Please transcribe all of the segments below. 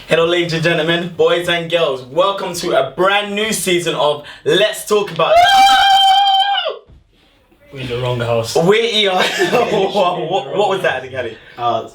Hello ladies and gentlemen, boys and girls, welcome to a brand new season of Let's Talk About It. We're in the wrong house. What was that, Kelly?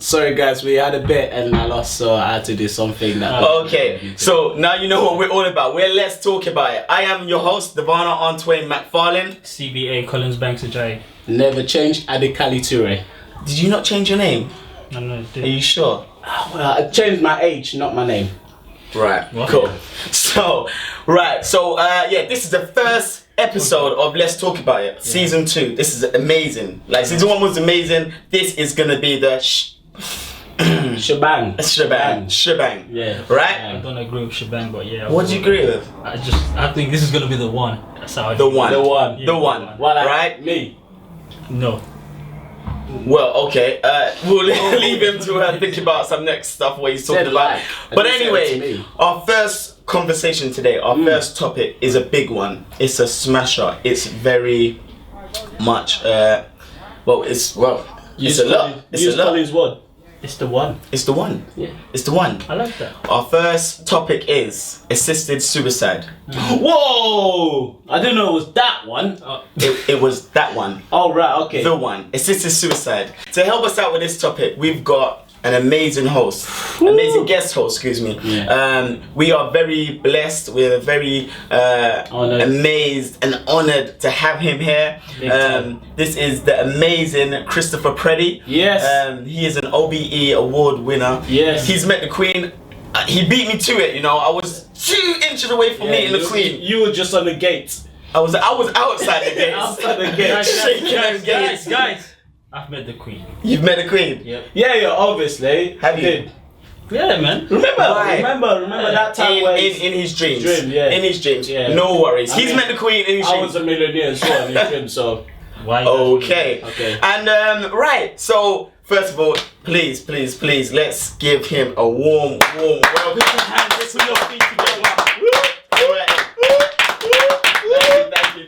Sorry guys, we had a bit and I lost, so I had to do something that... Okay, so now you know what we're all about. We're Let's Talk About It. I am your host, Devana Antoine McFarlane. CBA Collins Banks Ajay. Never change, Adekali Toure. Did you not change your name? No, Are you sure? Well, I changed my age, not my name. Right, What? cool. So, this is the first episode of Let's Talk About It, season 2. This is amazing. Like, season 1 was amazing. This is gonna be the Shebang. shebang. Yeah. Right? I don't agree with Shebang, but yeah. What do you agree with? I think this is gonna be the one. That's how I The think. one. Yeah, The one. Well, Right? Me. No. Well, okay. We'll leave him to think about some next stuff what he's talking Said about. like. But I didn't say it to anyway, me. our first conversation today, our first topic is a big one. It's a smasher. It's very much. It's a lot. It's a lot. Collins what? It's the one. It's the one. Yeah. It's the one. I like that. Our first topic is assisted suicide. Whoa! I didn't know it was that one. It was that one. Oh, right, okay. The one. Assisted suicide. To help us out with this topic, we've got an amazing host. Amazing guest host, excuse me. Yeah. We are very blessed. We're very Honored. amazed and honored to have him here. Big time. This is the amazing Chris Preddie. Yes. He is an OBE award winner. Yes. He's met the Queen. He beat me to it, you know. I was 2 inches away from meeting the Queen. You were just on the gate. I was outside the gates. Outside the gate. Shaking them gates. Guys. I've met the Queen. You've met the Queen. Yep. Yeah, obviously. Have you? Did. Yeah, man. Remember Right. that time when in his dreams. Yeah. In his dreams. Yeah. No worries. I He's mean, met the Queen in his I dreams. was a millionaire as well in his dream, so... Why? Okay. Okay. And right. So first of all, please, let's give him a warm welcome. Put your hands to your feet together. Alright.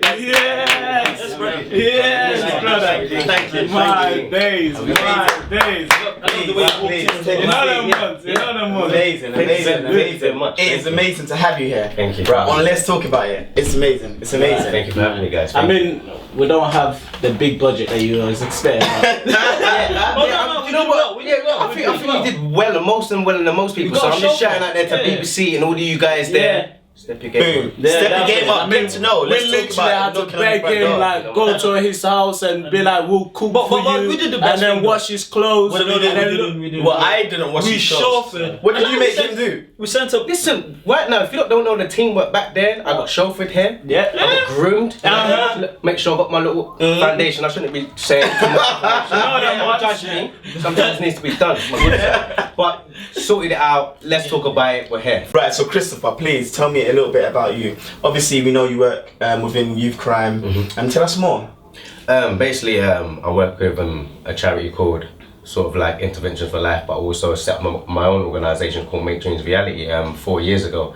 Thank you. Yes, brother. Yes, brother. Thank you. My days. Please, take In my other seat. months. Amazing. Thank you very much. It is amazing to have you here. Thank you. Right, on Let's Talk About It. It's amazing. It's amazing. Thank you for having me, guys. I mean, we don't have the big budget that you was expecting. You know what? I think you did well than most and well than most people. So got I'm just show shouting out there to yeah. BBC and all of you guys there. Step your game Boom. up. Yeah, Step your that's game it. up. I mean, Get to know. We Let's literally talk about had it. to Knocking on the beg front him, door. like, go to his house and be like, we'll cook for but you, we did the and best then thing, wash his clothes. What did we do? and then We look- didn't. Well, I didn't watch We his shows. chauffeured. What did you make him do? We sent up. Listen, right now, if you don't know the teamwork back then, I got chauffeured here. Yeah. I got groomed. Make sure I got my little foundation. I shouldn't be saying too much. Don't judge me. Sometimes it needs to be done. But sorted it out. Let's talk about it. We're here. Right, so Christopher, please tell me a little bit about you. Obviously, we know you work within youth crime. Tell us more. Basically, I work with a charity called sort of like Interventions for Life, but also set up my own organisation called Make Dreams Reality 4 years ago.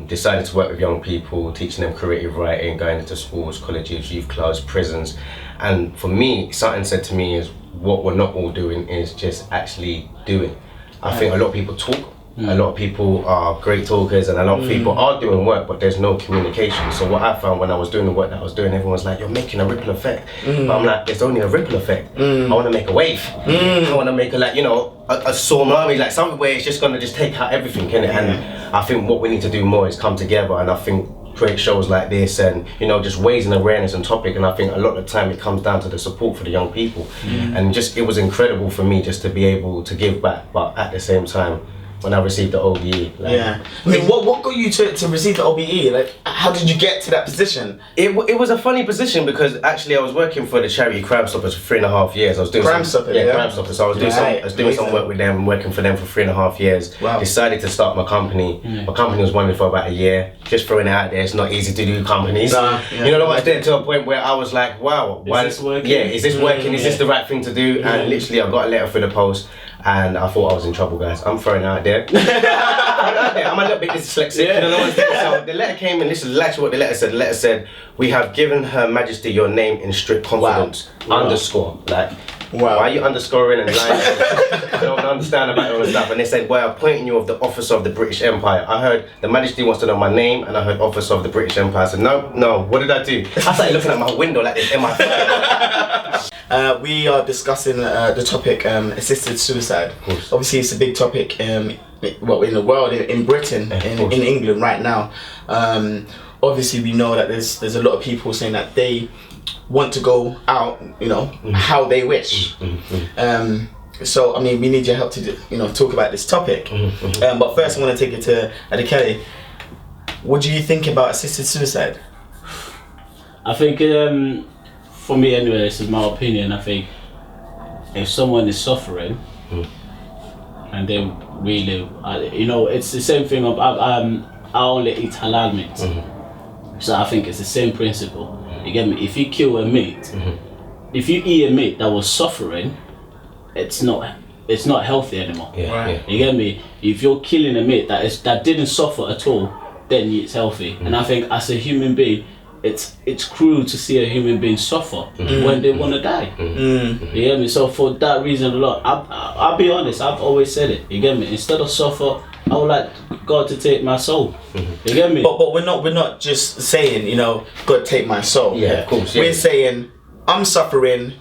Decided to work with young people, teaching them creative writing, going into schools, colleges, youth clubs, prisons. And for me, something said to me is what we're not all doing is just actually doing. I think a lot of people talk. A lot of people are great talkers and a lot of people are doing work, but there's no communication. So what I found when I was doing the work that I was doing, everyone's like, you're making a ripple effect. But I'm like, it's only a ripple effect. I want to make a wave. I want to make a tsunami, like something where it's just going to just take out everything, innit? And I think what we need to do more is come together, and I think create shows like this and just raising awareness and topic. And I think a lot of the time it comes down to the support for the young people. And just it was incredible for me just to be able to give back, but at the same time, when I received the OBE. I mean, what got you to receive the OBE? Like, how did you get to that position? It was a funny position because actually I was working for the charity Crime Stoppers for 3.5 years. I was doing Crime Stoppers, Crime Stoppers. So I was doing some work with them, working for them for 3.5 years. Wow. Decided to start my company. My company was running for about a year. Just throwing it out there, it's not easy to do companies. You know what I did, to a point where I was like, wow, Is this working? Yeah, is this working? Is this the right thing to do? And literally I got a letter through the post. And I thought I was in trouble, guys. I'm throwing it out there. I'm a little bit dyslexic. You know what I'm saying? So the letter came, and this is actually what the letter said. The letter said, "We have given Her Majesty your name in strict confidence." Wow. Underscore. Like, Wow. Why are you underscoring and lying? I don't understand about all the stuff. And they said, well, I'm appointing you of the officer of the British Empire. I heard the Majesty wants to know my name, and I heard officer of the British Empire. I said, no, what did I do? I started looking at my window like this, We are discussing the topic assisted suicide. Obviously, it's a big topic in the world, in Britain, in England right now. Obviously, we know that there's a lot of people saying that they want to go out, how they wish. So, I mean, we need your help to, talk about this topic. But first, I want to take it to Adekele. What do you think about assisted suicide? I think, for me anyway, this is my opinion, I think if someone is suffering and they really, it's the same thing of, I only eat halal meat. So I think it's the same principle. You get me? If you kill a meat, if you eat a meat that was suffering, it's not healthy anymore. You get me? If you're killing a meat that didn't suffer at all, then it's healthy. And I think as a human being, it's cruel to see a human being suffer when they want to die. You get me? So for that reason alone, I'll be honest, I've always said it. You get me? Instead of suffer, I would like God to take my soul. You get me? But we're not just saying, God take my soul. Yeah, of course. Yeah. We're saying, I'm suffering,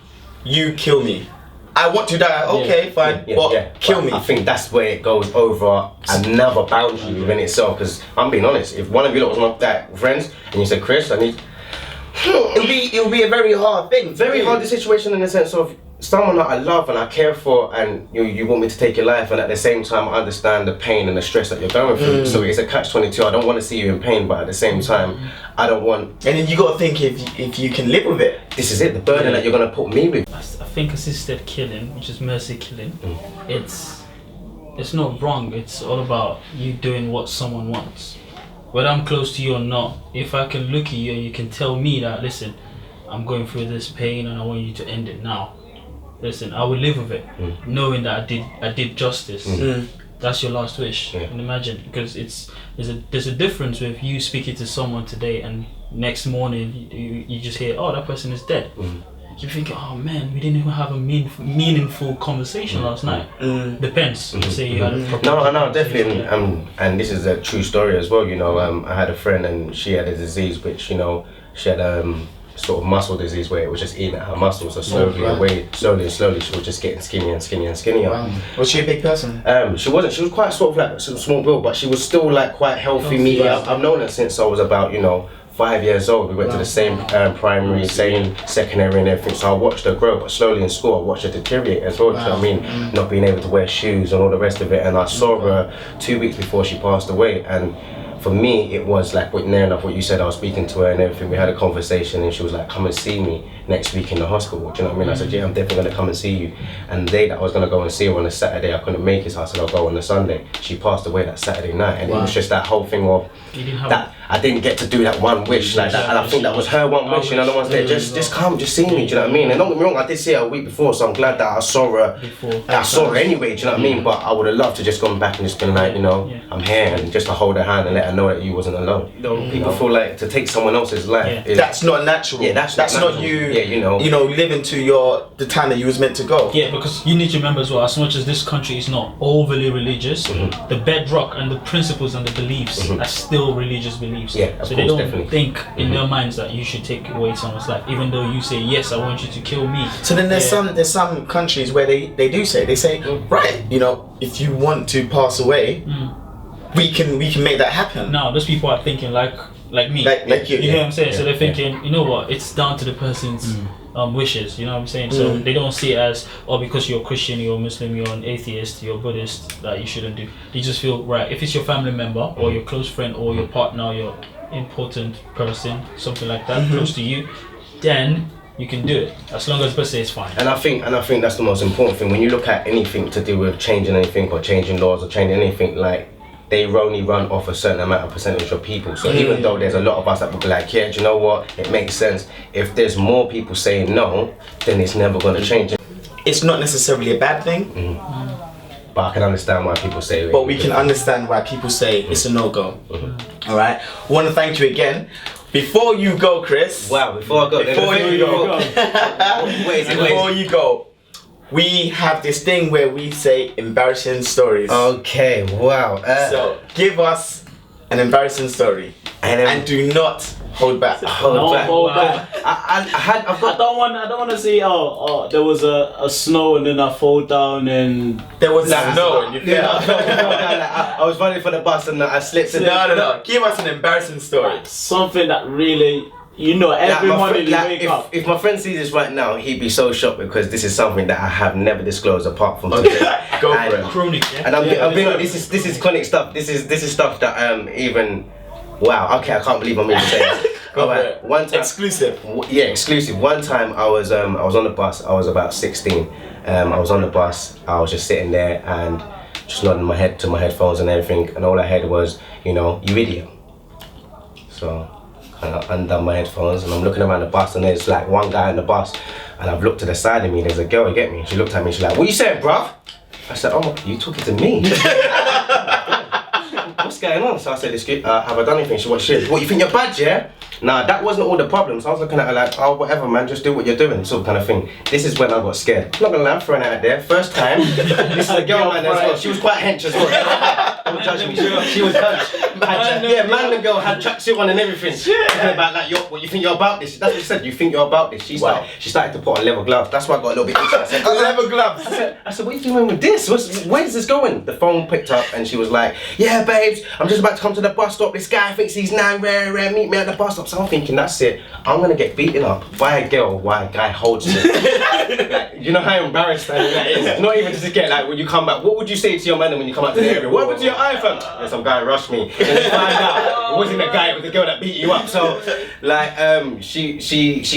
you kill me. I want to die, okay, fine, but kill me. I think that's where it goes over another boundary within itself, because I'm being honest, if one of you lot was not that friends, and you said, Chris, I need... It would be a very hard thing. Very hard situation in the sense of someone that I love and I care for, and you want me to take your life, and at the same time I understand the pain and the stress that you're going through. So it's a catch-22. I don't want to see you in pain, but at the same time I don't want... And then you got to think if you can live with it. This is it, the burden that you're going to put me with. I think assisted killing, which is mercy killing, it's not wrong. It's all about you doing what someone wants. Whether I'm close to you or not, if I can look at you and you can tell me that, listen, I'm going through this pain and I want you to end it now. Listen, I will live with it, knowing that I did justice. That's your last wish. And imagine, because there's a difference with you speaking to someone today and next morning you just hear, oh, that person is dead. You're thinking, oh man, we didn't even have a meaningful conversation last night. Depends. Say you had a proper No, definitely. And this is a true story as well. I had a friend and she had a disease which, she had sort of muscle disease where it was just eating at her muscles. So slowly she was just getting skinnier and skinnier and skinnier. Wow. Was she a big person? She wasn't. She was quite sort of like small build, but she was still like quite healthy, meaty. I've known her since I was about 5 years old. We went to the same primary, same secondary and everything. So I watched her grow, but slowly in school I watched her deteriorate as well. Do you know what I mean? Not being able to wear shoes and all the rest of it. And I saw her 2 weeks before she passed away. And for me, it was like near enough what you said. I was speaking to her and everything. We had a conversation, and she was like, "Come and see me next week in the hospital." Do you know what I mean? I said, "Yeah, I'm definitely gonna come and see you." And the day that I was gonna go and see her on a Saturday, I couldn't make it, so I said I'll go on the Sunday. She passed away that Saturday night, and it was just that whole thing of that I didn't get to do that one wish like that, and I think that was her one wish. The ones there, just come, just see me. Do you know what I mean? And don't get me wrong, I did see her a week before, so I'm glad that I saw her. I saw her anyway. Do you know what I mean? But I would have loved to just gone back and just been like, I'm here, and just to hold her hand and let her know that you wasn't alone. People feel like to take someone else's life. That's not natural. Yeah, that's not you. Yeah, living to the time that you was meant to go. Yeah, because you need to remember as well, as much as this country is not overly religious, the bedrock and the principles and the beliefs are still religious beliefs. Yeah, so they don't think in their minds that you should take away someone's life, even though you say, yes, I want you to kill me. So then there's some countries where they do say, right, if you want to pass away, we can make that happen. Now those people are thinking like me, like you. You know what I'm saying? So they're thinking, you know what? It's down to the person's wishes. You know what I'm saying? So they don't see it as, because you're Christian, you're Muslim, you're an atheist, you're Buddhist, that you shouldn't do. They just feel, right, if it's your family member or your close friend or your partner, or your important person, something like that, close to you, then you can do it as long as the person is fine. And I think that's the most important thing when you look at anything to do with changing anything or changing laws or changing anything. Like, they only run off a certain amount of percentage of people. So even though there's a lot of us that will be like, yeah, do you know what? It makes sense. If there's more people saying no, then it's never going to change. It's not necessarily a bad thing. But I can understand why people say it. But we can understand why people say it's a no-go. All right. I want to thank you again. Before you go, Chris. Wow. Before I go. Before you go. we have this thing where we say embarrassing stories. Okay, wow. So give us an embarrassing story, and do not hold back. Hold back. I've got. I don't want to say. Oh, there was a snow and then I fall down and There was snow and you fell. I was running for the bus and I slipped. No. Give us an embarrassing story. something that really, every morning you wake up. If my friend sees this right now, he'd be so shocked because this is something that I have never disclosed apart from today. Go for it. Chronic, yeah? And I'm being honest, this is chronic stuff. This is stuff that even. Wow. Okay, I can't believe I'm even saying this. Go for it. One time, Exclusive. Yeah, exclusive. One time I was on the bus. I was about 16. I was on the bus. I was just sitting there and just nodding my head to my headphones and everything. And all I heard was, you idiot. So I undone my headphones and I'm looking around the bus and there's like one guy on the bus. And I've looked to the side of me. There's a girl. You get me? She looked at me. She's like, "What you saying, bruv?" I said, "Oh, you talking to me?" What's going on? So I said, "Excuse, have I done anything?" She went, "Shit, what, you think you're bad, yeah?" Nah, that wasn't all the problem. So I was looking at her like, "Oh, whatever, man, just do what you're doing," sort of kind of thing. This is when I got scared. I'm not gonna lie, I'm throwing it out there. First time, this is a girl, man, as well. She was quite hench as well. Don't judge me. She was hench. Yeah, man and girl had tracksuit on and everything. Talking about like, what you think you're about this? That's what she said. You think you're about this? She started to put on leather gloves. That's why I got a little bit itchy. I said, Leather gloves. I said, "What are you doing with this? Where's this going?" The phone picked up and she was like, "Yeah, babes, I'm just about to come to the bus stop. This guy thinks he's rare, meet me at the bus stop." So I'm thinking, that's it. I'm gonna get beaten up by a girl while a guy holds me. Like, you know how embarrassing that is? Not even to get like when you come back, what would you say to your man when you come out to the area? "What happened to your iPhone?" "Yeah, some guy rushed me." And you find out it wasn't the guy, it was the girl that beat you up. So like she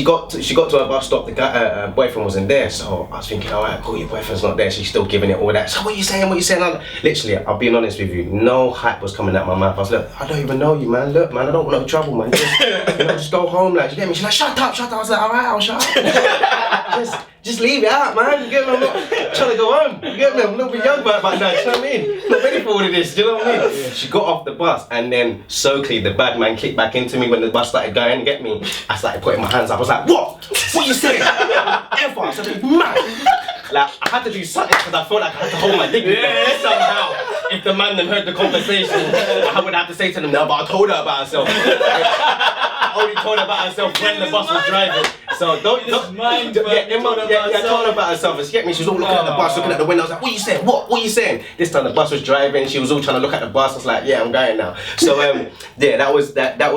got to her bus stop, the guy her boyfriend wasn't there. So I was thinking, alright, cool, your boyfriend's not there, she's still giving it all that. "So what you saying? Literally, I'll be honest with you, no hype was coming out my mouth. I was like, "I don't even know you, man. Look, man, I don't want no trouble, man. Just go home, like, you get me?" She's like, shut up. I was like, alright, I'll shut up. Just leave it out, man. You get me? I'm not trying to go home. You get me? I'm a little bit young by now, you know what I mean? I'm not ready for all of this, do you know what I mean? Yeah. She got off the bus and then Soakley, the bad man, clicked back into me when the bus started going, you get me? I started putting my hands up. I was like, "What? What you saying?" Ever? I said, "Man." Like, I had to do something because I felt like I had to hold my dignity somehow. If the man then heard the conversation, I would have to say to them, "No, but I told her about herself." I only told her about herself when the bus was driving. So don't I told her about herself. And she get me, she was all looking at the bus, looking at the window. I was like, "What you saying? What you saying?" This time the bus was driving, she was all trying to look at the bus. I was like, "Yeah, I'm going now." So yeah, that was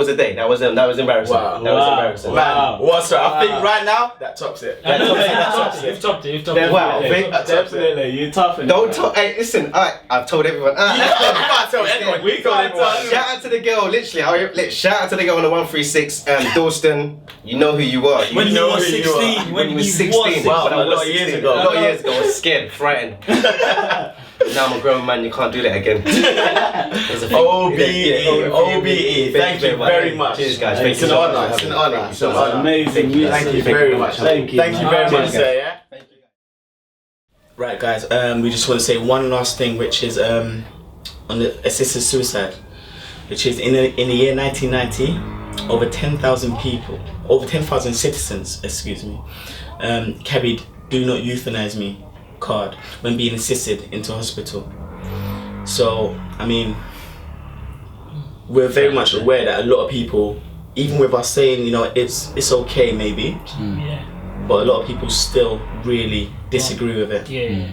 a day. That was embarrassing. Wow. That was embarrassing. Man, what's right? I think right now that tops it. You've topped it. Wow, Absolutely, you're tough. Don't talk. Hey, listen. Alright, I've told everyone. Can't tell anyone. We can't tell. Shout out to the girl. Literally, shout out to the girl on the 136. Dalston, you know who you are. When you were 16. When you were 16. Wow, a lot of years ago. A lot of years ago, I was scared, frightened. Now I'm a grown man. You can't do that again. OBE. Thank you very much. Cheers, guys. It's an honor. It's an honor. It's amazing. Thank you very much. Thank you. Thank you very much, sir. Yeah. Right, guys. We just want to say one last thing, which is on the assisted suicide, which is in the year 1990, over 10,000 people, over 10,000 citizens, carried "Do Not Euthanize Me" card when being assisted into hospital. So, I mean, we're very much aware that a lot of people, even with us saying, it's okay maybe, but a lot of people still really disagree with it. Yeah.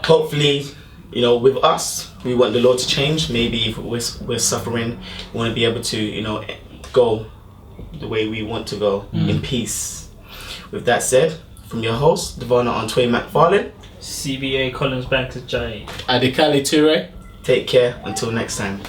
Hopefully, with us, we want the Lord to change. Maybe if we're suffering, we want to be able to, go the way we want to go in peace. With that said, from your host, Devona Antoine McFarlane, CBA Collins Banks Jai, Adikali Ture. take care until next time.